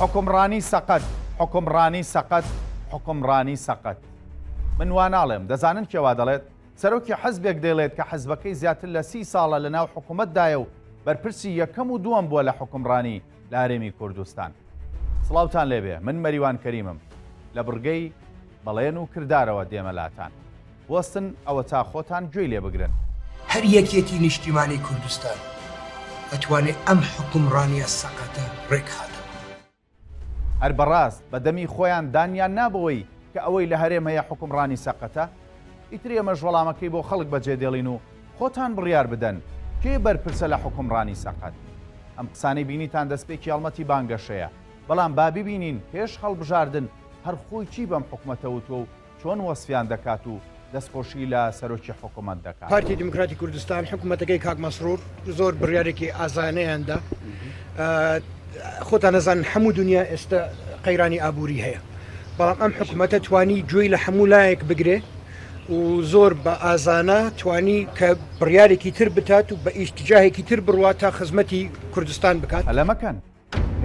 حکمڕانی سەقەت، حکمڕانی سەقەت، حکمڕانی سەقەت. من واناڵێم دەزانن کێوا دەڵێت سەرۆکی حەزبێک دەڵێت کە حەزبەکەی زیاتر لە 30 ساڵە لە ناو حکوومەتدایە و بەرپرسی یەکەم و دووەم بووە لە حکمڕانی لە هەرێمی کوردستان. سڵاوتان لێبێ، من مەریوان کەریمم لە بڕگەی بەڵێن و کردارەوە دێمەلاتان. وەستن ئەوە تا خۆتان گوێی لێ بگرن. هەر یەکێتی نیشتیمانی کوردستان ئەتوانێت ئەم حکومڕانیە سەقەتە ڕێکخاتەوە. هەر بەڕاست بەدەمی خۆیان دانیان نابەوەی کە ئەوەی لە هەرێم هەیە حکومڕانی سەقەتە. ئیتر ئێمەش وەڵامەکەی بۆ خەڵک بەجێدێڵین و خۆتان بڕیار بدەن کێ بەرپرسە لە حکومڕانی سەقەت. ئەم قسانەی بینیتان دەستپێکی هەڵمەتی بانگەشەیە، بەڵام با ببینین پێش هەڵبژاردن هەر خۆی چی بەم حکومەتەوتۆ و چۆن وەسفیان دەکات و دەستخۆشی لە سەرۆکی حکوومەت دەکات. پارتی دموکراتی کوردستان حکوومەتەکەی کاک مەسرور زۆر بڕیارێکی ئازانەیاندا. خۆتان نەزانن هەموو دنیا ئێستا قەیرانی ئابووری هەیە، بەڵام ئەم حکوومەتە توانی گوێی لە هەموو لایەک بگرێ و زۆر بە ئازانە توانی کە بڕیارێکی تر بتات و بە ئیشتیجاهێکی تر بڕوات تا خزمەتی کوردستان بکات. هەلە مەکەن،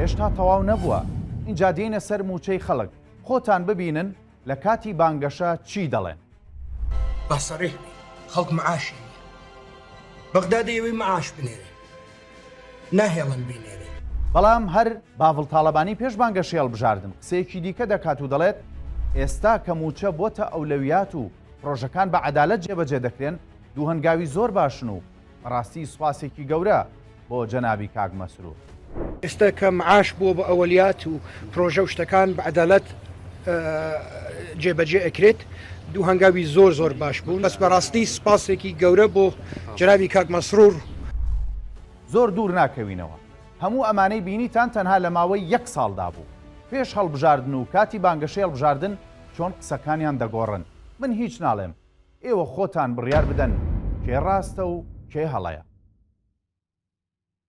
هێشتا تەواو نەبووە. اینجا دێنە سەر موچەی خەڵک، خۆتان ببینن لە کاتی بانگەشە چی دەڵێن. بەسەڕێ خەڵک معاشی بەغدادەیەوەی معاش بنێرێ ناهێڵن بینێرێ. بەڵام هەر باڤڵ تاڵەبانی پێش بانگەشەی هەڵبژاردن قسەیەکی دیکە دەکات و دەڵێت ئێستا کە موچە بۆتە ئەولەویات و پرۆژەکان بە عەدالەت جێبەجێ دەکرێن دوو هەنگاوی زۆر باشن و ڕاستی سوپاسێکی گەورە بۆ جەنابی کاک مەسرور. ئێستا کە معاش بووە بە ئەوەلیات و پرۆژە و شتەکان بە عەدالەت جێبەجێ ئەکرێت دوو هەنگاوی زۆر باش بوون. بەس بەڕاستی سپاسێکی گەورە بۆ جەنابی کاک مەسرور. زۆر دوور ناکەوینەوە، هەموو ئەمانەی بینیتان تەنها لە ماوەی 1 ساڵدا بوو. پێش هەڵبژاردن و کاتی بانگەشەی هەڵبژاردن چۆن قسەکانیان دەگۆڕن. من هیچ ناڵێم، ئێوە خۆتان بڕیار بدەن کێ ڕاستە و کێ هەڵەیە.